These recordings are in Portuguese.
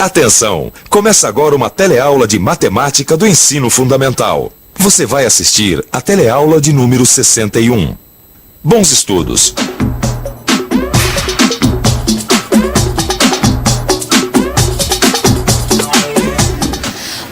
Atenção! Começa agora uma teleaula de matemática do ensino fundamental. Você vai assistir a teleaula de número 61. Bons estudos!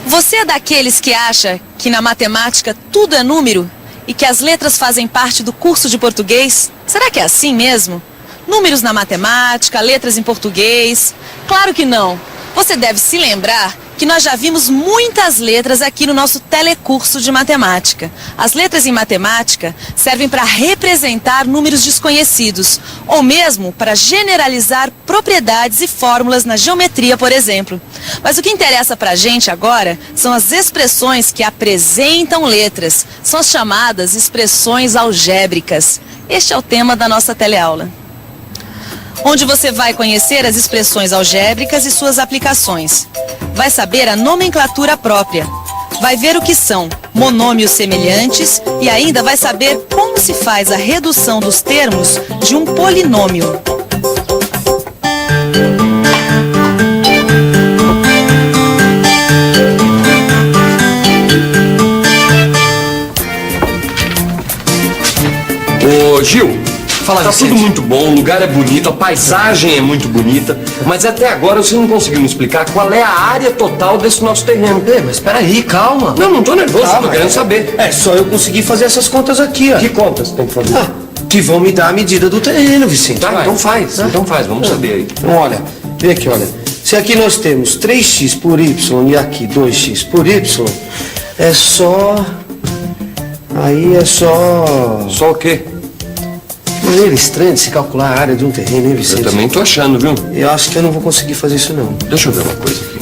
Você é daqueles que acha que na matemática tudo é número e que as letras fazem parte do curso de português? Será que é assim mesmo? Números na matemática, letras em português? Claro que não. Você deve se lembrar que nós já vimos muitas letras aqui no nosso telecurso de matemática. As letras em matemática servem para representar números desconhecidos, ou mesmo para generalizar propriedades e fórmulas na geometria, por exemplo. Mas o que interessa para a gente agora são as expressões que apresentam letras. São as chamadas expressões algébricas. Este é o tema da nossa teleaula, onde você vai conhecer as expressões algébricas e suas aplicações. Vai saber a nomenclatura própria. Vai ver o que são monômios semelhantes e ainda vai saber como se faz a redução dos termos de um polinômio. Ô Gil, tá tudo muito bom, o lugar é bonito, a paisagem é muito bonita, mas até agora você não conseguiu me explicar qual é a área total desse nosso terreno. Mas peraí, calma. Não tô nervoso, tô querendo saber. É só eu conseguir fazer essas contas aqui, ó. Que contas tem que fazer? Que vão me dar a medida do terreno, Vicente. Tá, então faz, vamos saber aí. Então, olha, vê aqui, olha. Se aqui nós temos 3x por y e aqui 2x por y, é só... Aí é só... Só o quê? Maneira estranha de se calcular a área de um terreno, hein, Vicente? Eu também tô achando, viu? Eu acho que eu não vou conseguir fazer isso, não. Deixa eu ver uma coisa aqui.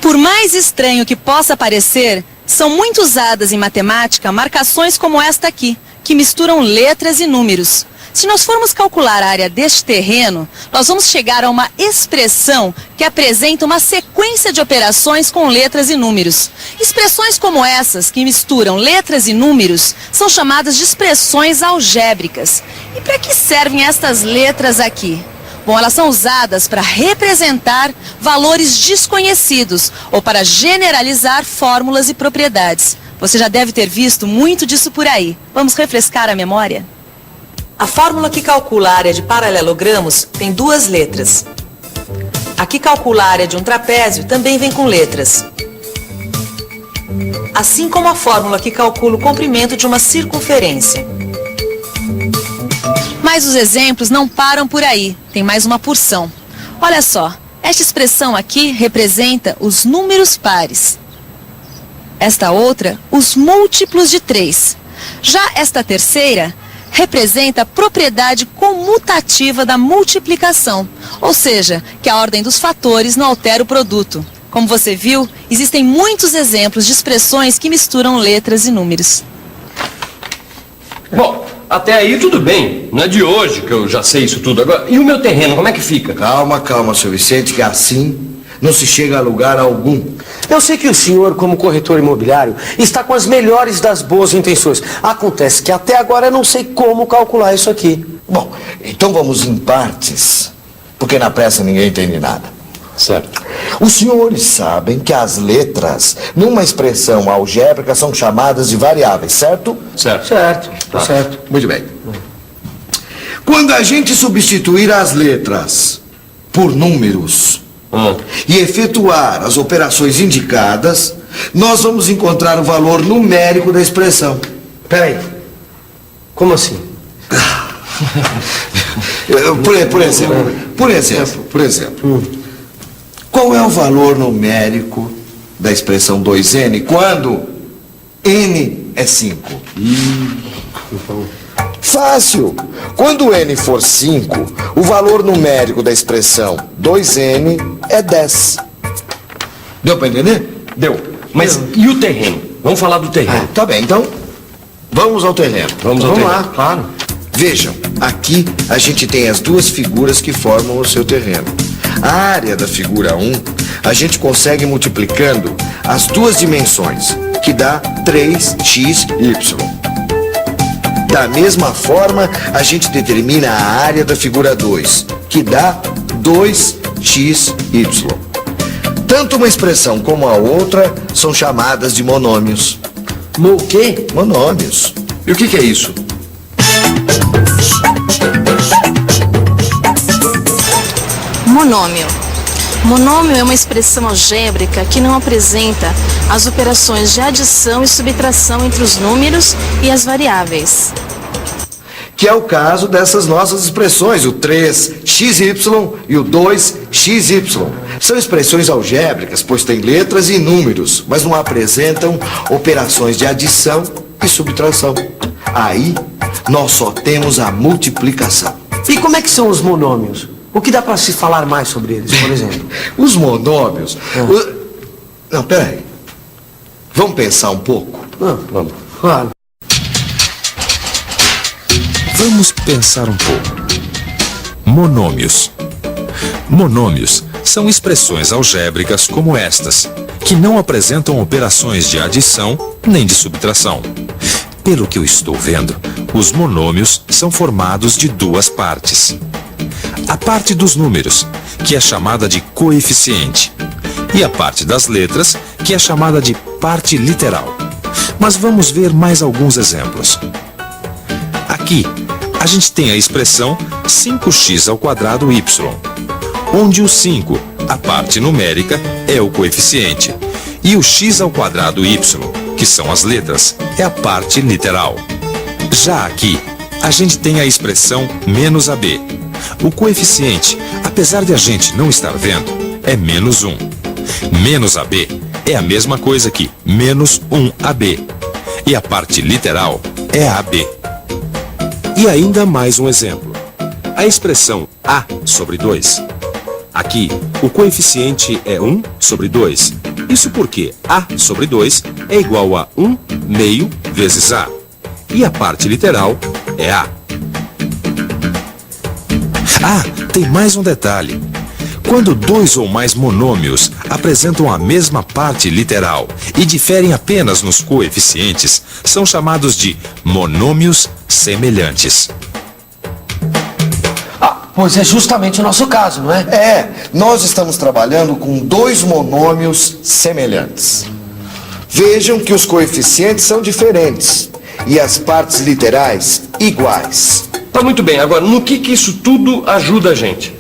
Por mais estranho que possa parecer, são muito usadas em matemática marcações como esta aqui, que misturam letras e números. Se nós formos calcular a área deste terreno, nós vamos chegar a uma expressão que apresenta uma sequência de operações com letras e números. Expressões como essas, que misturam letras e números, são chamadas de expressões algébricas. E para que servem estas letras aqui? Bom, elas são usadas para representar valores desconhecidos ou para generalizar fórmulas e propriedades. Você já deve ter visto muito disso por aí. Vamos refrescar a memória? A fórmula que calcula a área de paralelogramos tem duas letras. A que calcula a área de um trapézio também vem com letras. Assim como a fórmula que calcula o comprimento de uma circunferência. Mas os exemplos não param por aí, tem mais uma porção. Olha só, esta expressão aqui representa os números pares. Esta outra, os múltiplos de 3. Já esta terceira representa a propriedade comutativa da multiplicação, ou seja, que a ordem dos fatores não altera o produto. Como você viu, existem muitos exemplos de expressões que misturam letras e números. Bom, até aí tudo bem. Não é de hoje que eu já sei isso tudo. Agora, e o meu terreno, como é que fica? Calma, seu Vicente, que assim não se chega a lugar algum. Eu sei que o senhor, como corretor imobiliário, está com as melhores das boas intenções. Acontece que até agora eu não sei como calcular isso aqui. Bom, então vamos em partes, porque na pressa ninguém entende nada. Certo. Os senhores sabem que as letras, numa expressão algébrica, são chamadas de variáveis, certo? Certo. Certo. Muito bem. Quando a gente substituir as letras por números e efetuar as operações indicadas, nós vamos encontrar o valor numérico da expressão. Peraí. Como assim? Por exemplo, qual é o valor numérico da expressão 2n quando n é 5? Fácil. Quando n for 5, o valor numérico da expressão 2n é 10. Deu para entender? Deu. Mas e o terreno? Vamos falar do terreno. Tá bem, então vamos ao terreno. Vamos lá, claro. Vejam, aqui a gente tem as duas figuras que formam o seu terreno. A área da figura 1, a gente consegue multiplicando as duas dimensões, que dá 3xy. Da mesma forma, a gente determina a área da figura 2, que dá 2 x, y. Tanto uma expressão como a outra são chamadas de monômios. O quê? Monômios. E o que é isso? Monômio. Monômio é uma expressão algébrica que não apresenta as operações de adição e subtração entre os números e as variáveis. Que é o caso dessas nossas expressões, o 3xy e o 2xy. São expressões algébricas, pois têm letras e números, mas não apresentam operações de adição e subtração. Aí, nós só temos a multiplicação. E como é que são os monômios? O que dá para se falar mais sobre eles, por exemplo? Os monômios... Não, peraí. Vamos pensar um pouco? Vamos. Claro. Vamos pensar um pouco. Monômios. Monômios são expressões algébricas como estas, que não apresentam operações de adição nem de subtração. Pelo que eu estou vendo, os monômios são formados de duas partes. A parte dos números, que é chamada de coeficiente, e a parte das letras, que é chamada de parte literal. Mas vamos ver mais alguns exemplos. Aqui, a gente tem a expressão 5x²y, onde o 5, a parte numérica, é o coeficiente, e o x²y, que são as letras, é a parte literal. Já aqui, a gente tem a expressão menos AB. O coeficiente, apesar de a gente não estar vendo, é menos 1. Menos AB é a mesma coisa que menos 1AB. E a parte literal é AB. E ainda mais um exemplo. A expressão A sobre 2. Aqui, o coeficiente é 1 sobre 2. Isso porque A sobre 2 é igual a 1 meio vezes A. E a parte literal é A. Ah, tem mais um detalhe. Quando dois ou mais monômios apresentam a mesma parte literal e diferem apenas nos coeficientes, são chamados de monômios semelhantes. Pois é justamente o nosso caso, não é? Nós estamos trabalhando com dois monômios semelhantes. Vejam que os coeficientes são diferentes e as partes literais iguais. Tá muito bem, agora no que isso tudo ajuda a gente?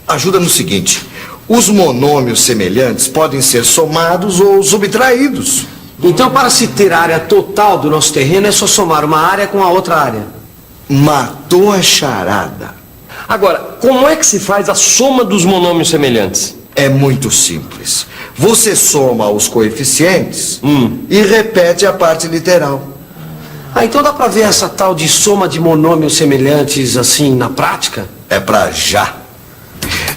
Ajuda no seguinte: os monômios semelhantes podem ser somados ou subtraídos. Então, para se ter a área total do nosso terreno, é só somar uma área com a outra área. Matou a charada. Agora, como é que se faz a soma dos monômios semelhantes? É muito simples. Você soma os coeficientes e repete a parte literal. Então dá para ver essa tal de soma de monômios semelhantes assim na prática? É pra já.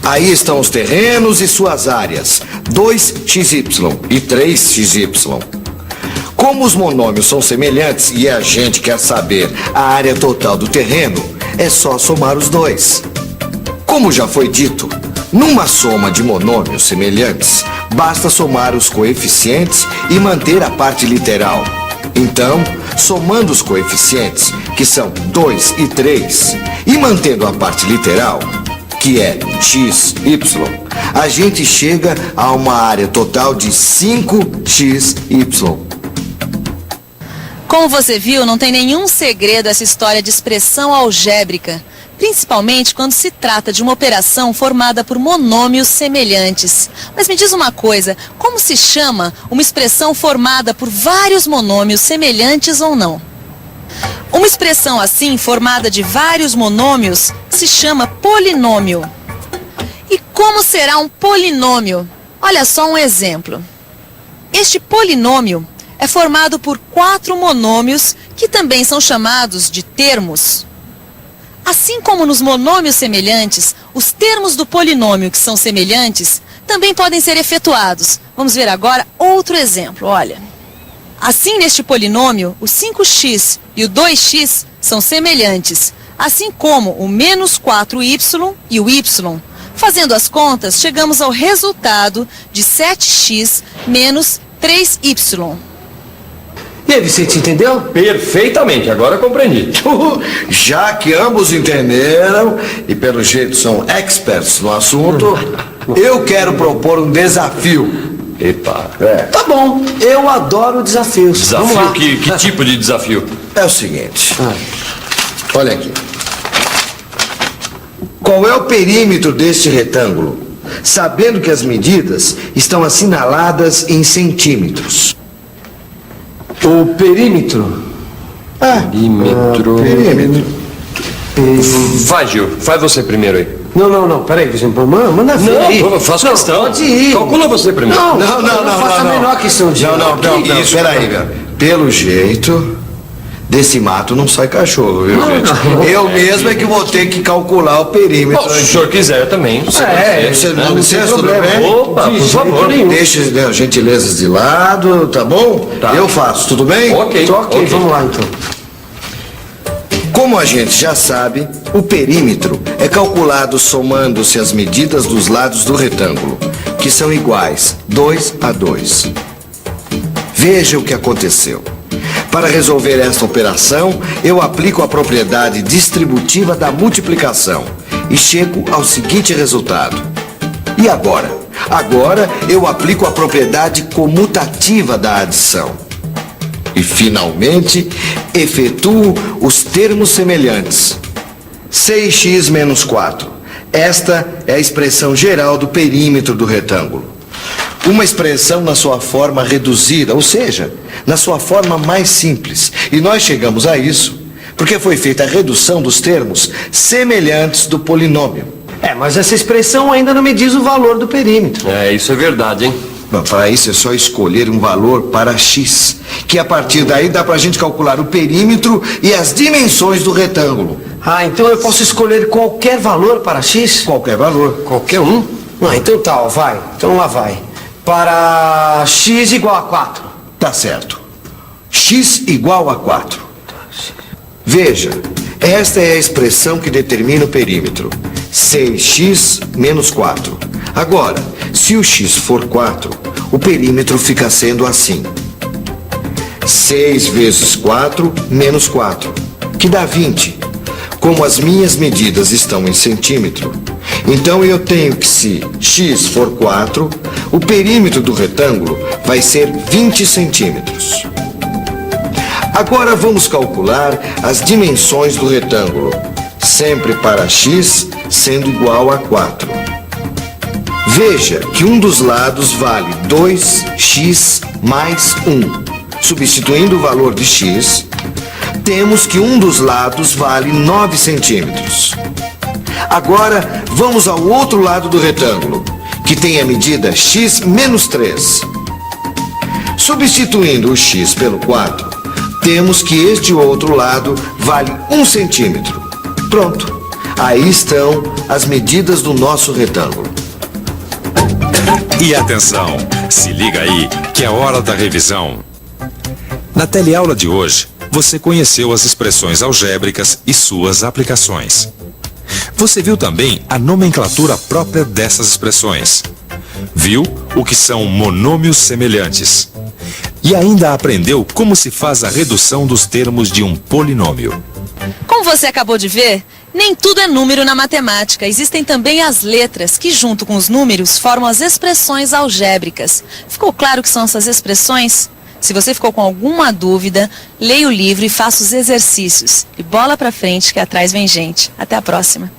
Aí estão os terrenos e suas áreas, 2xy e 3xy. Como os monômios são semelhantes e a gente quer saber a área total do terreno, é só somar os dois. Como já foi dito, numa soma de monômios semelhantes, basta somar os coeficientes e manter a parte literal. Então, somando os coeficientes, que são 2 e 3, e mantendo a parte literal, que é x, y, a gente chega a uma área total de 5xy. Como você viu, não tem nenhum segredo essa história de expressão algébrica, principalmente quando se trata de uma operação formada por monômios semelhantes. Mas me diz uma coisa, como se chama uma expressão formada por vários monômios semelhantes ou não? Uma expressão assim, formada de vários monômios, se chama polinômio. E como será um polinômio? Olha só um exemplo. Este polinômio é formado por 4 monômios que também são chamados de termos. Assim como nos monômios semelhantes, os termos do polinômio que são semelhantes também podem ser efetuados. Vamos ver agora outro exemplo, olha. Assim, neste polinômio, o 5x e o 2x são semelhantes, assim como o menos 4y e o y. Fazendo as contas, chegamos ao resultado de 7x menos 3y. E aí, Vicente, entendeu? Perfeitamente, agora compreendi. Já que ambos entenderam e pelo jeito são experts no assunto, eu quero propor um desafio. Epa. Tá bom, eu adoro desafios. Vamos lá. Desafio? Que tipo de desafio? É o seguinte. Olha aqui. Qual é o perímetro deste retângulo? Sabendo que as medidas estão assinaladas em centímetros. O perímetro. Perímetro. Perímetro. Vai, Gil, faz você primeiro aí. Não, peraí, Vicente, manda ver aí. Não, eu faço questão. Pode ir. Calcula você primeiro. Não faço a menor questão de... Não, peraí, velho. Pelo jeito, desse mato não sai cachorro, viu, gente? Eu mesmo é que vou ter que calcular o perímetro. Bom, se o senhor quiser também. Você dá licença, tudo bem? Opa, por favor. Deixa as gentilezas de lado, tá bom? Tá. Eu faço, tudo bem? Ok. Vamos lá então. Como a gente já sabe, o perímetro é calculado somando-se as medidas dos lados do retângulo, que são iguais, 2 a 2. Veja o que aconteceu. Para resolver esta operação, eu aplico a propriedade distributiva da multiplicação e chego ao seguinte resultado. E agora? Agora eu aplico a propriedade comutativa da adição. E, finalmente, efetuo os termos semelhantes. 6x menos 4. Esta é a expressão geral do perímetro do retângulo. Uma expressão na sua forma reduzida, ou seja, na sua forma mais simples. E nós chegamos a isso porque foi feita a redução dos termos semelhantes do polinômio. Mas essa expressão ainda não me diz o valor do perímetro. Isso é verdade, hein? Bom, para isso é só escolher um valor para x, que a partir daí dá para a gente calcular o perímetro e as dimensões do retângulo. Então eu posso escolher qualquer valor para x? Qualquer valor. Qualquer um? Então tá, vai. Então lá vai. Para x igual a 4. Tá certo. X igual a 4. Veja, esta é a expressão que determina o perímetro. 6x menos 4. Agora, se o x for 4, o perímetro fica sendo assim. 6 vezes 4 menos 4, que dá 20. Como as minhas medidas estão em centímetro, então eu tenho que, se x for 4, o perímetro do retângulo vai ser 20 centímetros. Agora vamos calcular as dimensões do retângulo, sempre para x sendo igual a 4. Veja que um dos lados vale 2x mais 1. Substituindo o valor de x, temos que um dos lados vale 9 centímetros. Agora, vamos ao outro lado do retângulo, que tem a medida x menos 3. Substituindo o x pelo 4, temos que este outro lado vale 1 centímetro. Pronto. Aí estão as medidas do nosso retângulo. E atenção, se liga aí que é hora da revisão. Na teleaula de hoje, você conheceu as expressões algébricas e suas aplicações. Você viu também a nomenclatura própria dessas expressões. Viu o que são monômios semelhantes. E ainda aprendeu como se faz a redução dos termos de um polinômio. Como você acabou de ver, nem tudo é número na matemática. Existem também as letras, que junto com os números formam as expressões algébricas. Ficou claro o que são essas expressões? Se você ficou com alguma dúvida, leia o livro e faça os exercícios. E bola pra frente que atrás vem gente. Até a próxima.